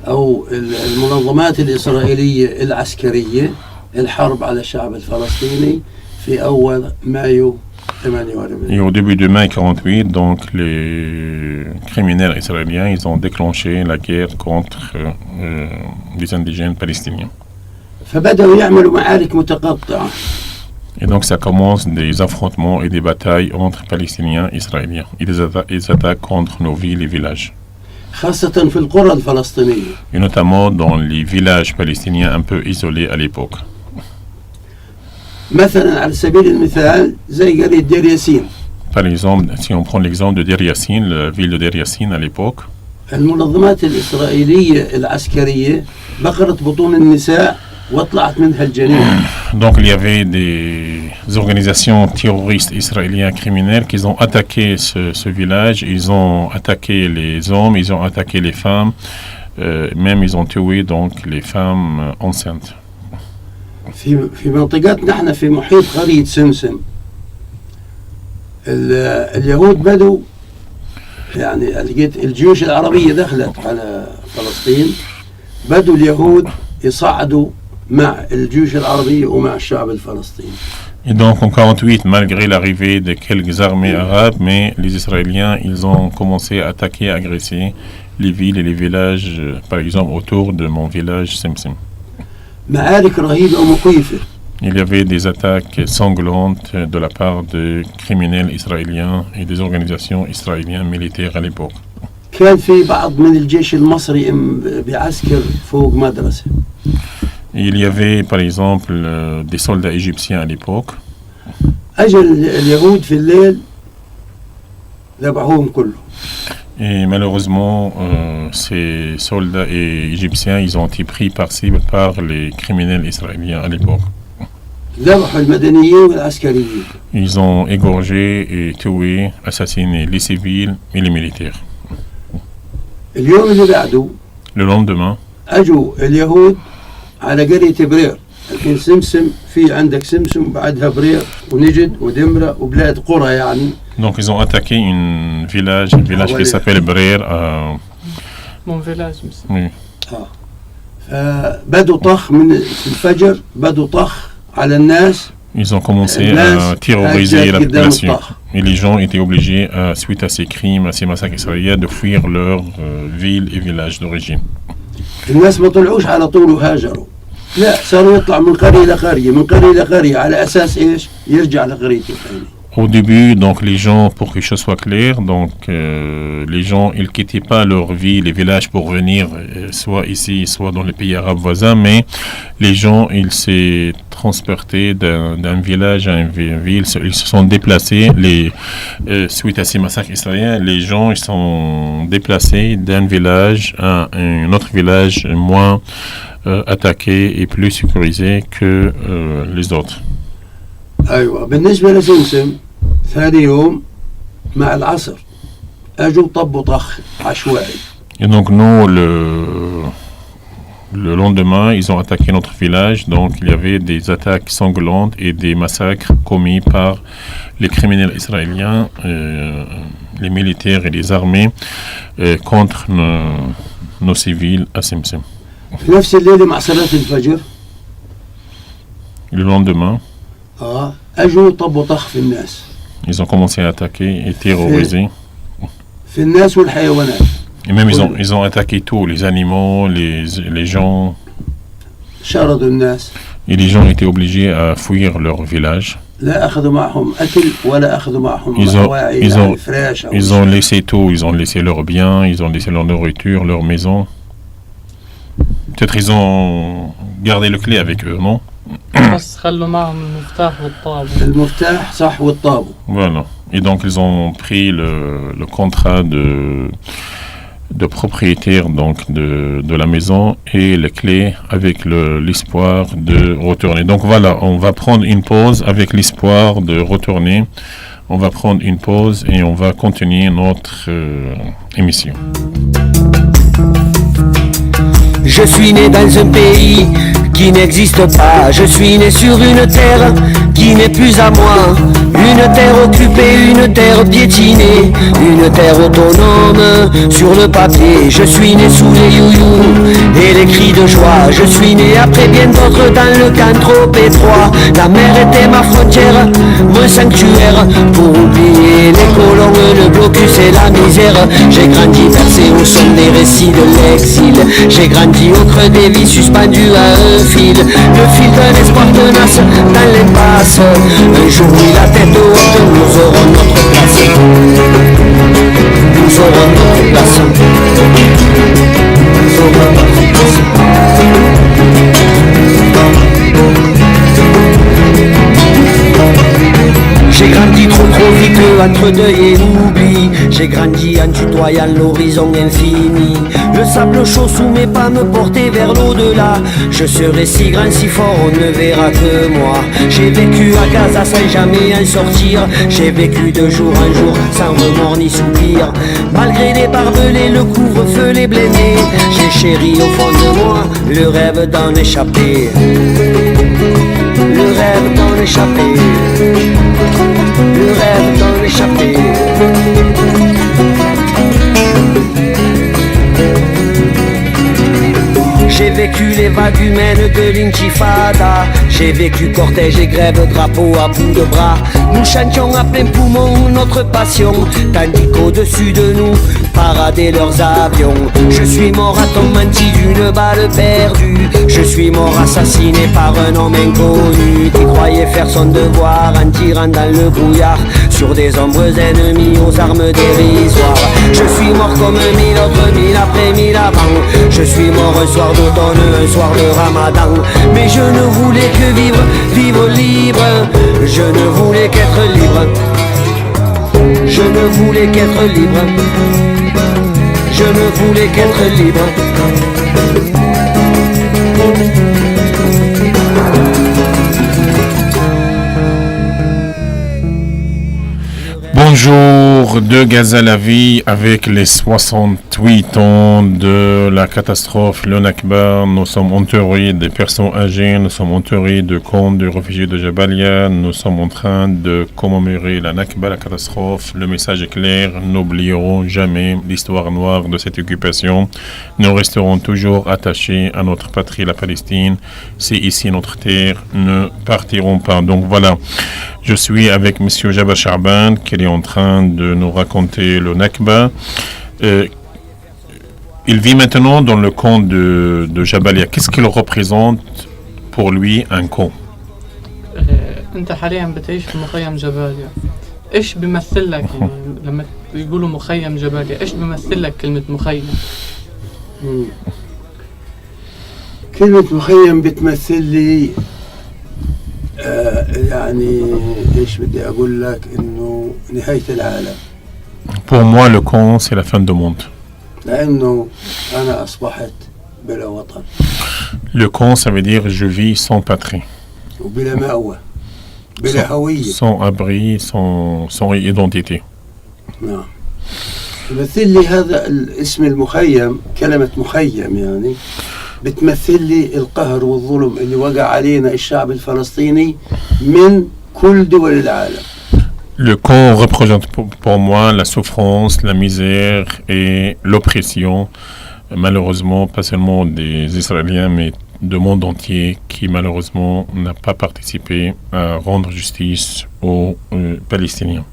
أو المنظمات الإسرائيلية العسكرية الحرب على الشعب الفلسطيني في أول مايو 48. Et au début de mai 48, donc les criminels israéliens, ils ont déclenché la guerre contre les indigènes palestiniens. فبدأوا يعملوا معارك متقطعة. Et donc ça commence des affrontements et des batailles entre Palestiniens et Israéliens. Ils attaquent contre nos villes et villages. خاصة في القرى الفلسطينية. Et notamment dans les villages palestiniens un peu isolés à l'époque. مثلا على سبيل المثال زي قرية دير ياسين. Par exemple, si on prend l'exemple de Deir Yassin, la ville de Deir Yassin à l'époque, المنظمات الإسرائيلية العسكرية بقرت بطون النساء وطلعت منها الجنين. donc il y avait des organisations terroristes israéliens criminels qui ont attaqué ce village. Ils ont attaqué les hommes, ils ont attaqué les femmes, même ils ont tué donc les femmes enceintes. في منطقتنا احنا في محيط قرية سمسم اليهود بدوا يعني لقيت الجيوش العربية دخلت على فلسطين بدوا اليهود يصعدوا مع الجيوش العربية ومع الشعب الفلسطيني. Et donc en 48, malgré l'arrivée de quelques armées arabes, mais les Israéliens, ils ont commencé à attaquer, à agresser les villes et les villages, par exemple autour de mon village Simsim. معارك رهيبة ومخيفة. Il y avait des attaques sanglantes de la part de criminels israéliens et des organisations israéliennes militaires à l'époque. كان في بعض من الجيش المصري بيعسكر فوق مدرسة. Il y avait par exemple des soldats égyptiens à l'époque. أجل اليهود في الليل ذبحوهم كلهم. Et malheureusement, ces soldats égyptiens, ils ont été pris par cible par les criminels israéliens à l'époque. ذبحوا المدنيين والعسكريين. Ils ont égorgé et tué, assassiné les civils et les militaires. اليوم اللي بعده Le lendemain, أجوا اليهود على قرية برير. لكن سمسم في عندك سمسم بعدها برير ونجد ودمرة وبلاد قرى يعني. Donc ils ont attaqué un village qui s'appelle Brer. Mon village. Oui. فبدوا طخ من الفجر بدوا طخ على الناس. Ils ont commencé à terroriser la population. Et les gens étaient obligés, suite à ces crimes, à ces massacres israéliens, de fuir leur ville et village d'origine. الناس ما طلعوش على طول وهاجروا. لا صاروا يطلع من قرية لقرية من قرية لقرية على أساس إيش؟ يرجع لقريته ثاني. Au début, donc les gens, pour que les choses soient claires, donc les gens, ils quittaient pas leur vie, les villages pour venir, soit ici, soit dans les pays arabes voisins, mais les gens, ils s'est transportés d'un village à une ville, ils se sont déplacés. Suite à ces massacres israéliens, les gens, ils sont déplacés d'un village à un autre village moins attaqué et plus sécurisé que les autres. أيوة بالنسبة لسمسم ثاني يوم مع العصر أجوا طبوا طخ عشوائي. Et donc nous, le lendemain, ils ont attaqué notre village. Donc il y avait des attaques sanglantes et des massacres commis par les criminels israéliens, les militaires et les armées contre nos civils à Simsim. في نفس الليلة مع صلاة الفجر. Le lendemain, أجوا طبوا طخ في الناس. ils ont commencé à attaquer et terroriser. في الناس والحيوانات. Et même ils ont attaqué tous, les animaux, les gens. شردوا الناس. Et les gens étaient obligés à fuir leur village. لا أخذوا معهم أكل ولا أخذوا معهم مواعي فراش. Ils ont laissé tout, ils ont laissé leurs biens, ils ont laissé leur nourriture, leur maison. Peut-être ils ont gardé le clé avec eux, non? بس خلوا معهم المفتاح والطابو. المفتاح صح والطابو. Voilà. Et donc ils ont pris le contrat de propriétaire donc de la maison et les clés avec l'espoir de retourner. Donc voilà, on va prendre une pause avec l'espoir de retourner. On va prendre une pause et on va continuer notre émission. Je suis né dans un pays qui n'existe pas. Je suis né sur une terre qui n'est plus à moi. Une terre occupée, une terre piétinée, une terre autonome sur le papier. Je suis né sous les youyous et les cris de joie. Je suis né après bien d'autres dans le camp trop étroit. La mer était ma frontière, mon sanctuaire pour oublier les colons, le blocus et la misère. J'ai grandi versé au son des récits de l'exil. J'ai grandi au creux des vies suspendues à un fil. Le fil d'un espoir tenace dans l'impasse. Un jour oui la tête haute, nous aurons notre place. Nous aurons notre place. Nous aurons notre place. J'ai grandi trop vite entre deuil et oubli. J'ai grandi en tutoyant l'horizon infini. Le sable chaud sous mes pas me portait vers l'au-delà. Je serai si grand, si fort, on ne verra que moi. J'ai vécu à Gaza sans jamais en sortir. J'ai vécu de jour en jour sans remords ni soupir. Malgré les barbelés, le couvre-feu, les blêmés, j'ai chéri au fond de moi le rêve d'en échapper. Le rêve d'en échapper. Le rêve d'en échapper. J'ai vécu les vagues humaines de l'intifada. J'ai vécu cortège et grève, drapeau à bout de bras. Nous chantions à plein poumon notre passion, tandis qu'au-dessus de nous paradaient leurs avions. Je suis mort à ton menti d'une balle perdue. Je suis mort assassiné par un homme inconnu qui croyait faire son devoir en tirant dans le brouillard sur des ombres ennemies aux armes dérisoires. Je suis mort comme mille autres, mille après mille avant. Je suis mort un soir d'automne, un soir de Ramadan. Mais je ne voulais que vivre, vivre libre. Je ne voulais qu'être libre. Je ne voulais qu'être libre. Je ne voulais qu'être libre. jour de Gaza la vie avec les 68 ans de la catastrophe, le Nakba. Nous sommes entourés des personnes âgées, nous sommes entourés de camps de réfugiés de Jabalia. Nous sommes en train de commémorer la Nakba, la catastrophe. Le message est clair, n'oublierons jamais l'histoire noire de cette occupation. Nous resterons toujours attachés à notre patrie, la Palestine. C'est ici notre terre, ne partirons pas. Donc voilà. Je suis avec M. Jaber Charban qui est en train de nous raconter le Nakba. Il vit maintenant dans le camp de Jabalia. Qu'est-ce qu'il représente pour lui un camp? أنت حاليا بتعيش في مخيم جباليا. إيش بيمثل لك يعني لما يقولوا مخيم جباليا؟ إيش بيمثل لك كلمة مخيم؟ كلمة مخيم بتمثل لي يعني ايش بدي اقول لك انه نهاية العالم. Pour moi, le camp, c'est la fin du monde. لانه انا اصبحت بلا وطن. Le camp, ça veut dire je vis sans patrie. وبلا مأوى. بلا هوية. Sans abri, sans identité. نعم. يمثل لي هذا الاسم المخيم، كلمة مخيم يعني بتمثل لي القهر والظلم اللي وقع علينا الشعب الفلسطيني من كل دول العالم. Le camp représente pour moi la souffrance, la misère et l'oppression, malheureusement pas seulement des Israéliens mais du monde entier qui malheureusement n'a pas participé à rendre justice aux Palestiniens.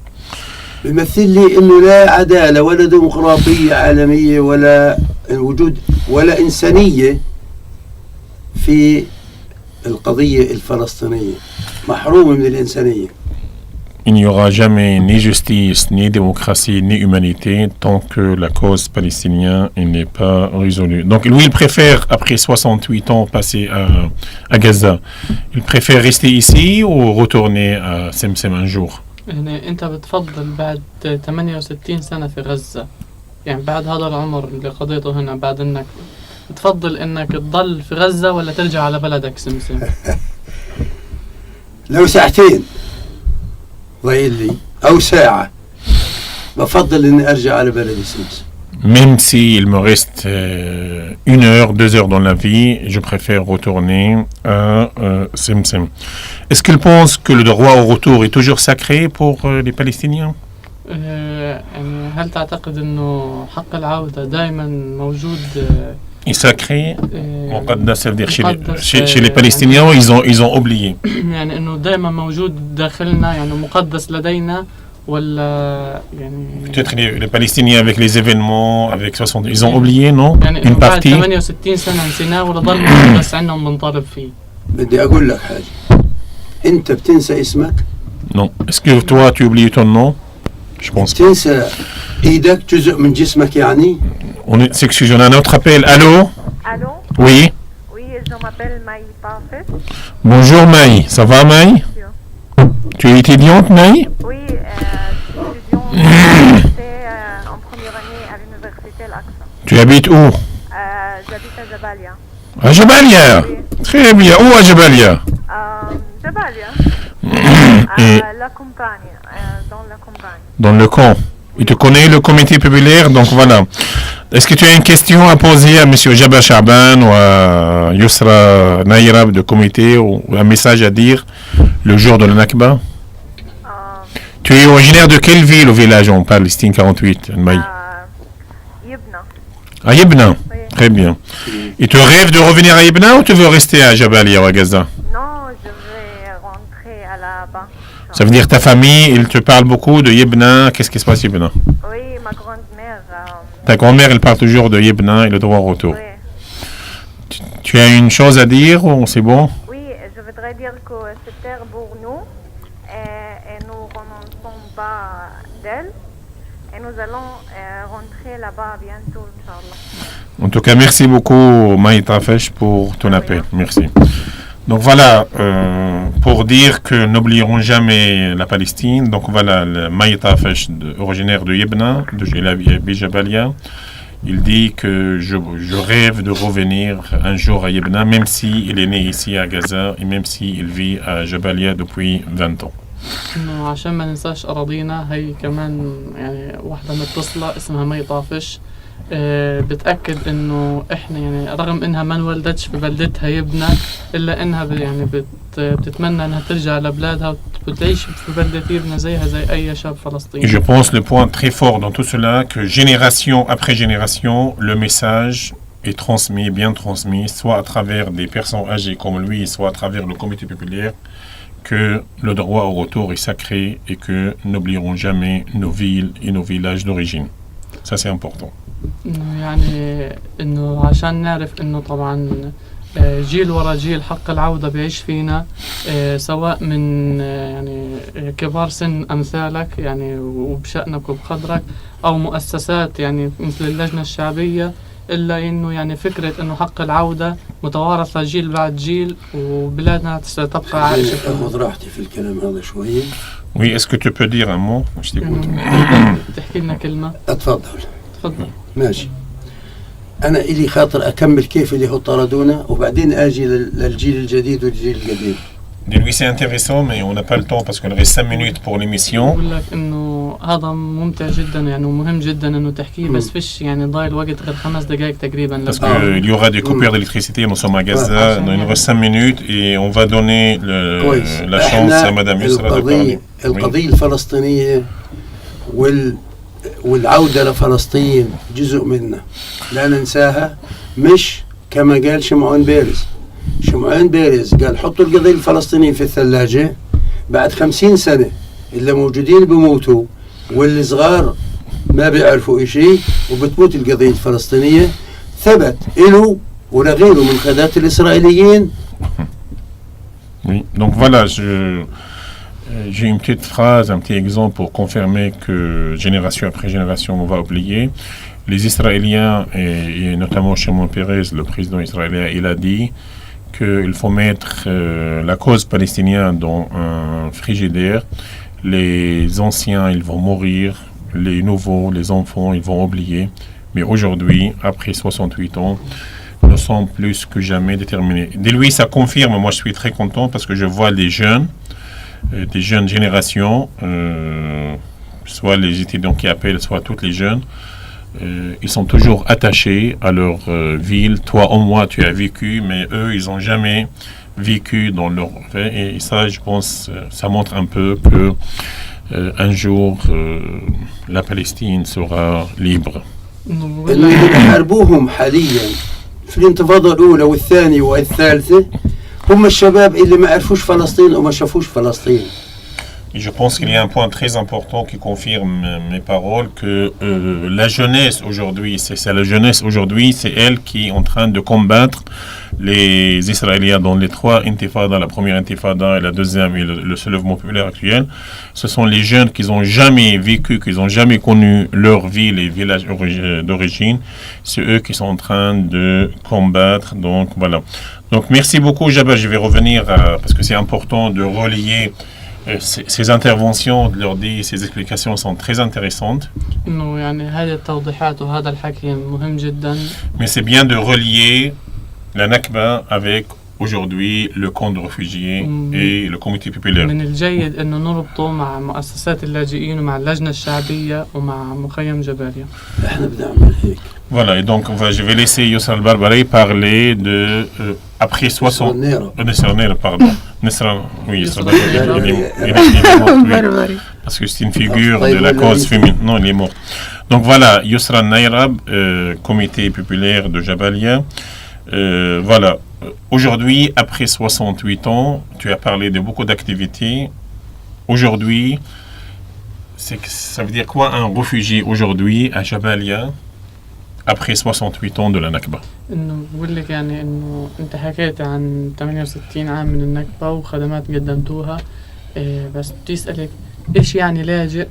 بيمثل لي انه لا عدالة ولا ديمقراطية عالمية ولا وجود ولا إنسانية في القضية الفلسطينية، محرومة من الإنسانية. Il n'y aura jamais ni justice, ni démocratie, ni humanité tant que la cause palestinienne n'est pas résolue. Donc lui, il préfère, après 68 ans passés à Gaza, il préfère rester ici ou retourner à Semsem un jour? يعني أنت بتفضل بعد 68 سنة في غزة، يعني بعد هذا العمر اللي قضيته هنا بعد النكبة، بتفضل إنك تضل في غزة ولا ترجع على بلدك سمسم؟ لو ساعتين ضايل لي أو ساعة بفضل إني أرجع على بلدي سمسم. Même s'il me reste 1 heure, 2 heures dans la vie, je préfère retourner à Semsem. Est-ce qu'il pense que le droit au retour est toujours sacré pour les Palestiniens? يعني هل تعتقد إنه حق العودة دائما موجود؟ Et sacré, مقدس, ça veut dire chez les Palestiniens, ils ont oublié. يعني إنه دائما موجود داخلنا، يعني مقدس لدينا. Peut-être les Palestiniens avec les événements, avec 60, ils ont oublié, non? Une partie. بدي أقول لك حاجة، أنت بتنسى اسمك؟ Non. Est-ce que toi tu oublies ton nom? Je pense pas. بتنسى إيدك جزء من جسمك يعني؟ On s'excuse, on a un autre appel. Allô? Allô? Oui. Oui, je m'appelle Maï Parfait. Bonjour Maï, ça va Maï? Tu es étudiante Maï? Oui, étudiante en première année à l'université Al-Aqsa. Tu habites où? J'habite à Jabalia. À Jabalia? Oui. Très bien. Où à Jabalia? Jabalia. Et la campagne, dans la campagne. Dans le camp. Et tu connais le comité populaire, donc voilà. Est-ce que tu as une question à poser à M. Jaber Charban ou à Yousra Naïrab de comité ou un message à dire le jour de la Nakba? Tu es originaire de quelle ville au village en Palestine 48, Maï? Yebna. À Yebna? Oui. Très bien. Et tu rêves de revenir à Yebna ou tu veux rester à Jabalia ou à Gaza? Non, je vais rentrer à là-bas. Ça veut dire ta famille, il te parle beaucoup de Yebna. Qu'est-ce qui se passe à Yebna? Oui, ma grand-mère. Ta grand-mère, elle parle toujours de Yebna et le droit au retour. Oui. Tu as une chose à dire ou c'est bon? Oui, je voudrais dire que c'est terre pour nous et nous ne renonçons pas d'elle et nous allons rentrer là-bas bientôt, Inch'Allah. En tout cas, merci beaucoup Maï Tafesh pour ton appel. Merci. Donc voilà, pour dire que n'oublierons jamais la Palestine. Donc voilà, Maï Tafesh, originaire de Yebna, de Jabalia. Il dit que je rêve de revenir un jour à Yebna, même s'il est né ici à Gaza et même s'il vit à Jabalia depuis 20 ans. إنه عشان ما ننساش أراضينا، هي كمان يعني واحدة متصلة اسمها مي طافش. بتأكد إنه إحنا يعني رغم إنها ما انولدتش في بلدتها يبنى، إلا إنها يعني بتتمنى إنها ترجع لبلادها وتعيش في بلدة يبنى زيها زي أي شاب فلسطيني. Et je pense le point très fort dans tout cela, que génération après génération, le message est transmis, bien transmis, soit à travers des personnes âgées comme lui, soit à travers le comité populaire, que le droit au retour est sacré et que n'oublierons jamais nos villes et nos villages d'origine. Ça, c'est important. يعني إنه عشان نعرف إنه طبعا جيل ورا جيل حق العودة بيعيش فينا، سواء من يعني كبار سن أمثالك يعني وبشأنك وبقدرك، أو مؤسسات يعني مثل اللجنة الشعبية، إلا إنه يعني فكرة إنه حق العودة متوارثة جيل بعد جيل، وبلادنا ستبقى عايشة. أخذ راحتي في الكلام هذا شوية. Oui, est-ce que tu peux dire un mot? Je t'écoute. تحكي لنا كلمة. أتفضل. تفضل. ماشي. أنا إلي خاطر أكمل كيف اللي هو طردونا، وبعدين أجي للجيل الجديد والجيل القديم. Lui, c'est intéressant, mais on n'a pas le temps parce qu'il reste 5 minutes pour l'émission. بقول لك إنه هذا ممتع جدا يعني ومهم جدا إنه تحكيه، بس فيش يعني ضايل وقت غير 5 دقائق تقريبا. Parce qu'il y aura des coupures d'électricité, nous sommes à Gaza, il nous reste 5 minutes et on va donner la chance à Madame Yusra de parler. القضية الفلسطينية والعودة لفلسطين جزء منا لا ننساها، مش كما قال شمعون بيرز. شمعون بيرز قال حطوا القضية الفلسطينية في الثلاجة، بعد 50 سنة اللي موجودين بموتوا واللي صغار ما بيعرفوا إشي، وبتموت القضية الفلسطينية. ثبت إله ولغيره من قادات الإسرائيليين. Oui, donc voilà, j'ai une petite phrase, un petit exemple pour confirmer que génération après génération, on va oublier. Les Israéliens, et notamment Shimon Peres, le président israélien, il a dit qu'il faut mettre la cause palestinienne dans un frigidaire. Les anciens, ils vont mourir. Les nouveaux, les enfants, ils vont oublier. Mais aujourd'hui, après 68 ans, nous sommes plus que jamais déterminés. De lui, ça confirme. Moi, je suis très content parce que je vois les jeunes, des jeunes générations, soit les étudiants qui appellent, soit toutes les jeunes, ils sont toujours attachés à leur ville. Toi, au moins, tu as vécu, mais eux, ils n'ont jamais vécu dans leur vie. Et ça, je pense, ça montre un peu que un jour, la Palestine sera libre. اللي يحاربوهم حاليا في الانتفاضة الأولى والثانية والثالثة هم الشباب اللي ما عرفوش فلسطين وما شافوش فلسطين. Et je pense qu'il y a un point très important qui confirme mes paroles, que la jeunesse aujourd'hui, c'est la jeunesse aujourd'hui, c'est elle qui est en train de combattre les Israéliens dans les 3 intifadas, la première intifada et la deuxième et le soulèvement populaire actuel. Ce sont les jeunes qui n'ont jamais vécu, qui n'ont jamais connu leur vie, les villages d'origine. C'est eux qui sont en train de combattre. Donc voilà. Donc merci beaucoup Jabba, je vais revenir parce que c'est important de relier ces interventions, de leur dire, ces explications sont très intéressantes. Mais c'est bien de relier la Nakba avec aujourd'hui le camp de réfugiés et le comité populaire. من الجيد انه نربطه مع مؤسسات اللاجئين ومع اللجنة الشعبية ومع مخيم جباليا. احنا بنعمل هيك. Voilà, et donc je vais laisser Youssef Al-Barbari parler de après 60 pardon. Oui, il est mort, oui. Parce que c'est une figure de la cause féminine. Non, il est mort. Donc voilà, Yusra Nayrab, comité populaire de Jabalia. Voilà, aujourd'hui, après 68 ans, tu as parlé de beaucoup d'activités. Aujourd'hui, ça veut dire quoi un réfugié aujourd'hui à Jabalia après 68 ans de la Nakba? انه بقول لك يعني انه انت حكيت عن 68 عام من النكبة وخدمات قدمتوها، بس بدي اسالك ايش يعني لاجئ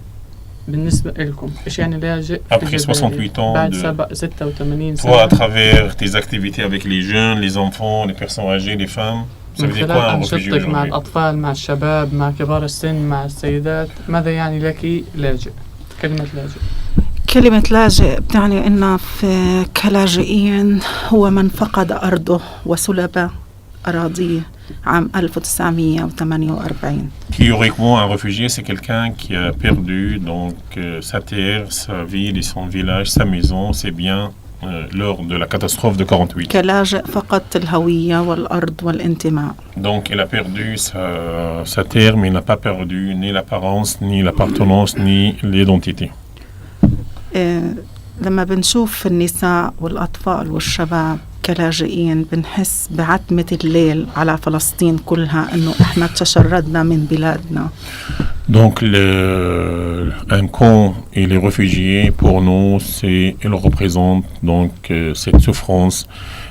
بالنسبة لكم؟ ايش يعني لاجئ après 68 ans بعد 86 سنة؟ Toi, à travers tes activités avec les jeunes, les enfants, les personnes âgées, les femmes, ça veut dire quoi un réfugié aujourd'hui? مع الأطفال، مع الشباب، مع كبار السن، مع السيدات، ماذا يعني لك لاجئ؟ كلمة لاجئ. كلمة لاجئ بتعني إن في كلاجئين هو من فقد أرضه وسلب أراضيه عام 1948. Théoriquement, un réfugié, c'est quelqu'un qui a perdu donc sa terre, sa ville et son village, sa maison, ses biens lors de la catastrophe de 48. كلاجئ فقط الهوية والأرض والانتماء. Donc, il a perdu sa terre, mais il n'a pas perdu ni l'apparence, ni l'appartenance, ni l'identité. لما بنشوف النساء والأطفال والشباب كلاجئين بنحس بعتمة الليل على فلسطين كلها إنه إحنا تشردنا من بلادنا. Donc, un camp et les réfugiés, pour nous, ils représentent donc cette souffrance,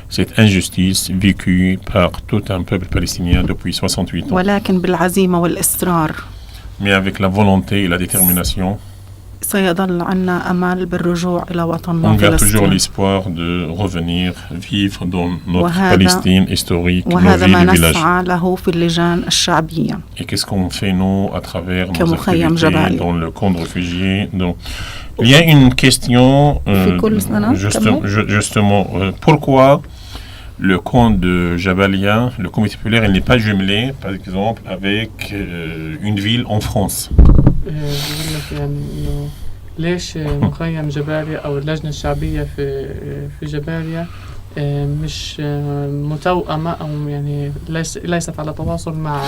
cette injustice vécue par tout un peuple palestinien depuis 68 ans. ولكن بالعزيمة والإصرار. Mais avec la volonté et la détermination, سيظل عنا أمل بالرجوع إلى on وطننا garde toujours فلسطين. l'espoir de revenir vivre dans notre وهذا- Palestine historique, nos وهذا villes ما et villages. نسعى له في اللجان الشعبية. Et qu'est-ce qu'on fait, nous, à travers nos كمخيم activités جبالي. dans le camp de réfugiés? Donc, il y a une question, في كل سنة justement, pourquoi le camp de Jabalia, le comité populaire, il n'est pas jumelé, par exemple, avec une ville en France? بقول لك يعني إنه ليش مخيم جباليا أو اللجنة الشعبية في جباليا مش متوأمة أو يعني ليست على تواصل مع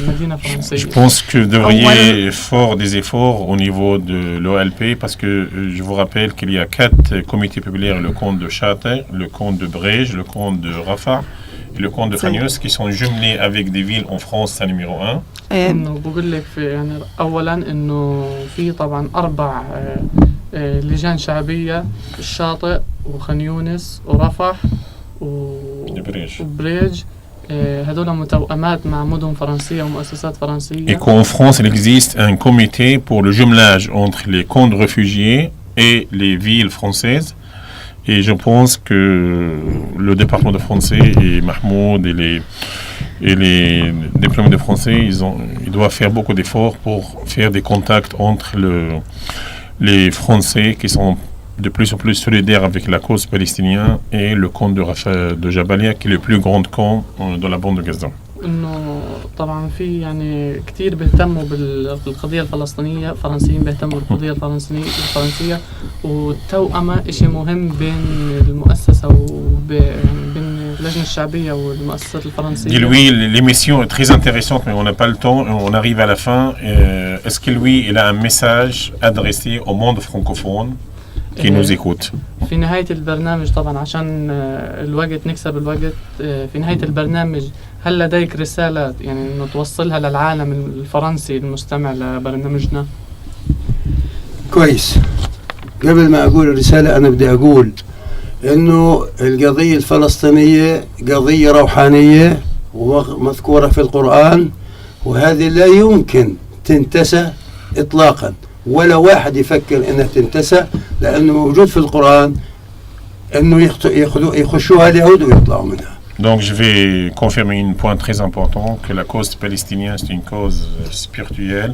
مدينة فرنسية. Je pense que vous devriez faire des efforts au niveau de l'OLP parce que je vous rappelle qu'il y a 4 comités populaires, le camp de Châtel, le camp de Brège, le camp de Rafah et le camp de Khan Younis qui sont jumelés avec des villes en France, c'est numéro 1. إنه بقول لك يعني أولا إنه في طبعا 4 لجان شعبية، الشاطئ وخان يونس ورفح وبريج هذول متوأمات مع مدن فرنسية ومؤسسات فرنسية. Et qu'en France, il existe un comité pour le jumelage entre les camps de réfugiés et les villes françaises. Et je pense que le département de français et Mahmoud et les diplômés de français, ils doivent faire beaucoup d'efforts pour faire des contacts entre les Français qui sont de plus en plus solidaires avec la cause palestinienne et le camp de Jabalia qui est le plus grand camp dans la bande de Gaza. إنه طبعا في يعني كتير بيهتموا بالقضية الفلسطينية، فرنسيين بيهتموا بالقضية الفرنسية والتوأمة إشي مهم بين المؤسسة وبين اللجنة الشعبية والمؤسسات الفرنسية. Dis-lui, l'émission est très intéressante, mais on n'a pas le temps, on arrive à la fin. Est-ce que lui, il a un message adressé au monde francophone qui nous écoute? في نهاية البرنامج طبعا عشان الوقت نكسب الوقت، في نهاية البرنامج هل لديك رسالة يعني إنه توصلها للعالم الفرنسي المستمع لبرنامجنا؟ كويس. قبل ما أقول الرسالة أنا بدي أقول إنه القضية الفلسطينية قضية روحانية ومذكورة في القرآن، وهذه لا يمكن تنتسى إطلاقا، ولا واحد يفكر إنها تنتسى، لأنه موجود في القرآن إنه يخشوها اليهود ويطلعوا منها. Donc je vais confirmer un point très important, que la cause palestinienne c'est une cause spirituelle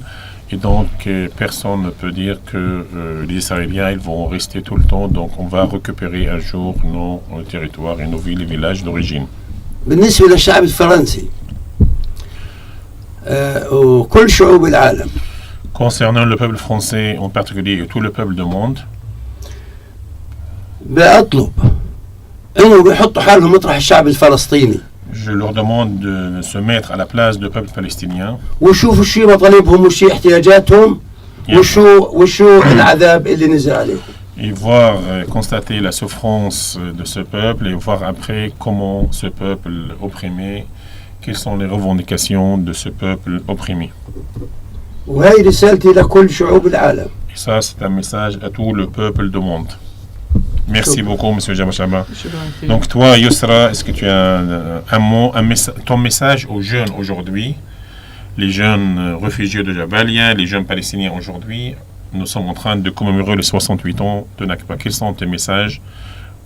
et donc personne ne peut dire que les Israéliens ils vont rester tout le temps, donc on va récupérer un jour nos territoires et nos villes et villages d'origine. بالنسبة للشعب الفرنسي وكل شعوب العالم. Concernant le peuple français en particulier et tout le peuple du monde, بأطلب إنه بيحطوا حالهم مطرح الشعب الفلسطيني. je leur demande de se mettre à la place du peuple palestinien. وشوفوا شي مطالبهم وشي احتياجاتهم وشو العذاب اللي نزل عليهم. Et voir, constater la souffrance de ce peuple et voir après comment ce peuple opprimé, quelles sont les revendications de ce peuple opprimé. وهي رسالتي لكل شعوب العالم. Et ça, c'est un message à tout le peuple du monde. Merci beaucoup, M. Jamachaba. Donc toi, Yousra, est-ce que tu as un mot, ton message aux jeunes aujourd'hui, les jeunes réfugiés de Jabalia, les jeunes palestiniens aujourd'hui, nous sommes en train de commémorer les 68 ans de Nakba. Quels sont tes messages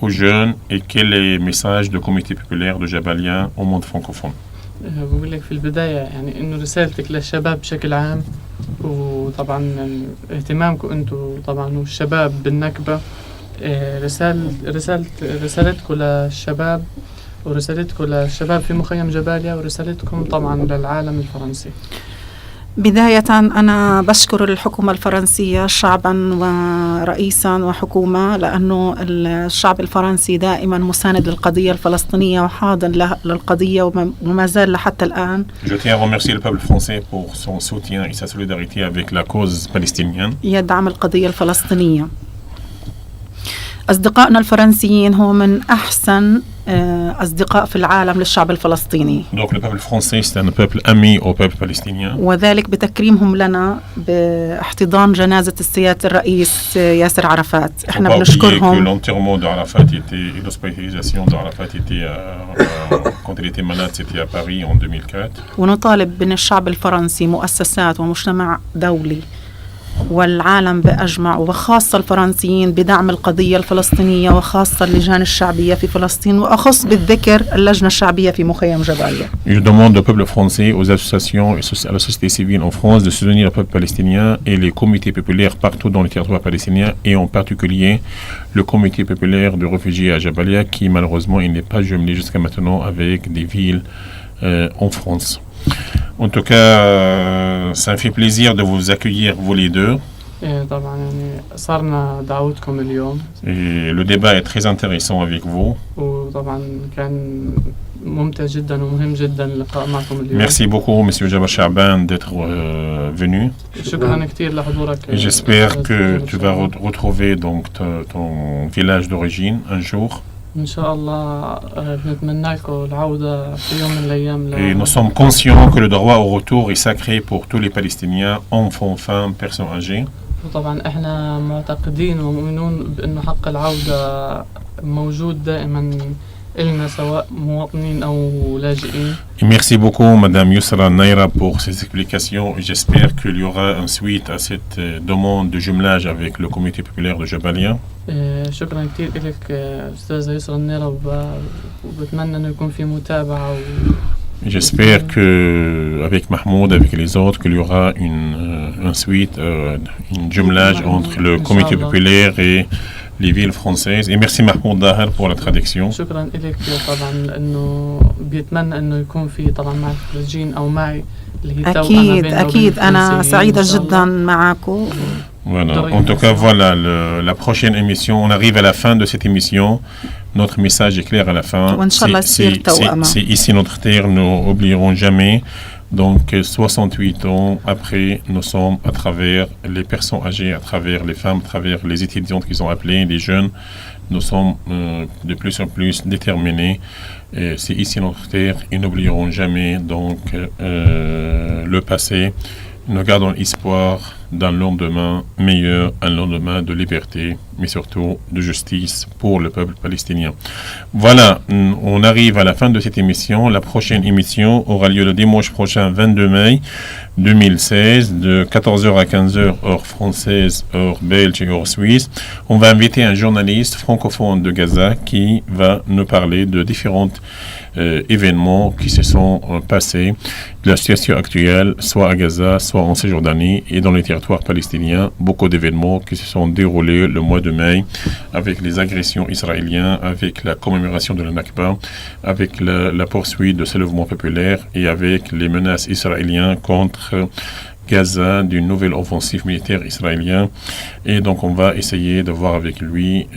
aux jeunes et quel est le message du comité populaire de Jabalia au monde francophone? بقول لك في البداية يعني إنه رسالتك للشباب بشكل عام، وطبعا اهتمامكم أنتم طبعا والشباب بالنكبة، رسالتكم للشباب ورسالتكم للشباب في مخيم جباليا ورسالتكم طبعا للعالم الفرنسي. بداية أنا بشكر الحكومة الفرنسية شعبا ورئيسا وحكومة، لأنه الشعب الفرنسي دائما مساند للقضية الفلسطينية وحاضن للقضية وما زال لحتى الآن. Je tiens à remercier le peuple français pour son soutien et sa solidarité avec la cause palestinienne. يدعم القضية الفلسطينية. أصدقائنا الفرنسيين هو من أحسن أصدقاء في العالم للشعب الفلسطيني. Donc le peuple français c'est un peuple ami au peuple palestinien. وذلك بتكريمهم لنا باحتضان جنازة السيادة الرئيس ياسر عرفات. احنا بنشكرهم. L'enterrement d'Arafat était et l'hospitalisation d'Arafat était quand il était malade c'était à Paris en 2004. ونطالب من الشعب الفرنسي مؤسسات ومجتمع دولي والعالم بأجمع وخاصة الفرنسيين بدعم القضية الفلسطينية وخاصة اللجان الشعبية في فلسطين وأخص بالذكر اللجنة الشعبية في مخيم جباليا. Je demande au peuple français, aux associations et à la société civile en France de soutenir le peuple palestinien et les comités populaires partout dans les territoires palestiniens et en particulier le comité populaire de réfugiés à Jabalia qui malheureusement il n'est pas jumelé jusqu'à maintenant avec des villes en France. En tout cas, ça me fait plaisir de vous accueillir vous les deux. طبعا يعني صارنا دعوتكم اليوم. Et le débat est très intéressant avec vous. وطبعا كان ممتع جدا ومهم جدا اللقاء معكم اليوم. Merci beaucoup, Monsieur Jaber Chaban, d'être venu. شكرا كثير لحضورك. Et j'espère que tu vas retrouver donc ton village d'origine un jour. إن شاء الله بنتمنى لكم العودة في يوم من الأيام. Et nous sommes conscients que le droit au retour est sacré pour tous les Palestiniens, enfants, femmes, personnes âgées. وطبعا احنا معتقدين ومؤمنون بأنه حق العودة موجود دائما إلنا سواء مواطنين أو لاجئين. Et merci beaucoup Madame Yousra Naira pour ces explications et j'espère qu'il y aura une suite à cette demande de jumelage avec le comité populaire de Jabalia. شكرا كثير لك أستاذة يسرا النيرة وبتمنى أنه يكون في متابعة. J'espère que avec Mahmoud, avec les autres, qu'il y aura une suite, une jumelage entre le comité populaire et les villes françaises. Et merci Mahmoud Daher pour la traduction. شكرا لك طبعا لأنه بيتمنى أنه يكون في طبعا مع الخريجين أو معي اللي هي أكيد أنا سعيدة جدا معكم. Voilà. En tout cas, voilà la prochaine émission. On arrive à la fin de cette émission. Notre message est clair à la fin. C'est ici notre terre, nous n'oublierons jamais. Donc, 68 ans après, nous sommes à travers les personnes âgées, à travers les femmes, à travers les étudiantes qu'ils ont appelées, les jeunes. Nous sommes de plus en plus déterminés. C'est ici notre terre et n'oublierons jamais donc le passé. Nous gardons l'espoir d'un lendemain meilleur, un lendemain de liberté, mais surtout de justice pour le peuple palestinien. Voilà, on arrive à la fin de cette émission. La prochaine émission aura lieu le dimanche prochain, 22 mai 2016, de 14h à 15h, heure française, heure belge et heure suisse. On va inviter un journaliste francophone de Gaza qui va nous parler de différents événements qui se sont passés, de la situation actuelle, soit à Gaza, soit en Cisjordanie et dans les territoires palestiniens. Beaucoup d'événements qui se sont déroulés le mois de mai avec les agressions israéliennes, avec la commémoration de la Nakba, avec la poursuite de ce mouvement populaire et avec les menaces israéliennes contre Gaza d'une nouvelle offensive militaire israélienne. Et donc on va essayer de voir avec lui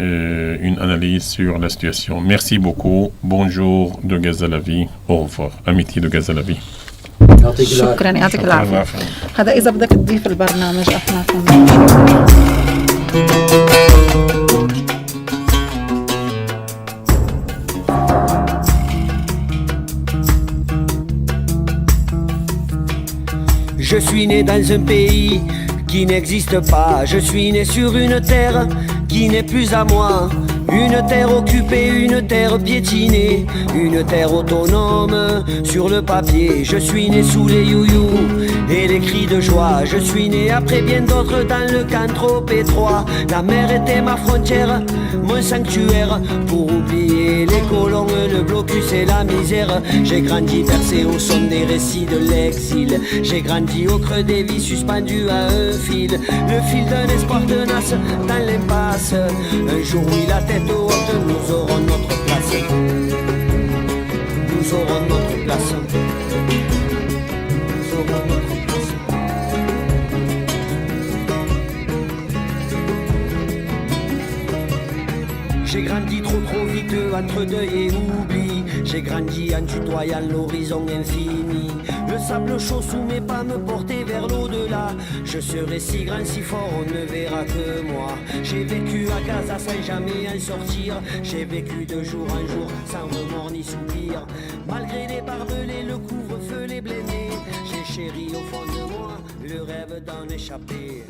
une analyse sur la situation. Merci beaucoup. Bonjour de Gaza la vie. Au revoir. Amitié de Gaza la vie. شكرا يعطيك العافية. هذا إذا بدك تضيف البرنامج احنا Je suis né dans un pays qui n'existe pas. Je suis né sur une terre qui n'est plus à moi. Une terre occupée, une terre piétinée, une terre autonome sur le papier. Je suis né sous les you-you et les cris de joie. Je suis né après bien d'autres dans le camp trop étroit. La mer était ma frontière, mon sanctuaire. Pour oublier les colons, le blocus et la misère. J'ai grandi bercé au son des récits de l'exil. J'ai grandi au creux des vies suspendu à un fil. Le fil d'un espoir tenace dans l'impasse. Un jour oui la tête haute, nous aurons notre place. nous aurons notre place. Nous aurons notre place. J'ai grandi trop vite entre deuil et oubli. J'ai grandi en tutoyant l'horizon infini. Le sable chaud sous mes pas me portait vers l'au-delà. Je serai si grand, si fort, on ne verra que moi. J'ai vécu à Gaza sans jamais en sortir. J'ai vécu de jour en jour sans remords ni soupir. Malgré les barbelés, le couvre-feu, les blêmés, j'ai chéri au fond de moi le rêve d'en échapper.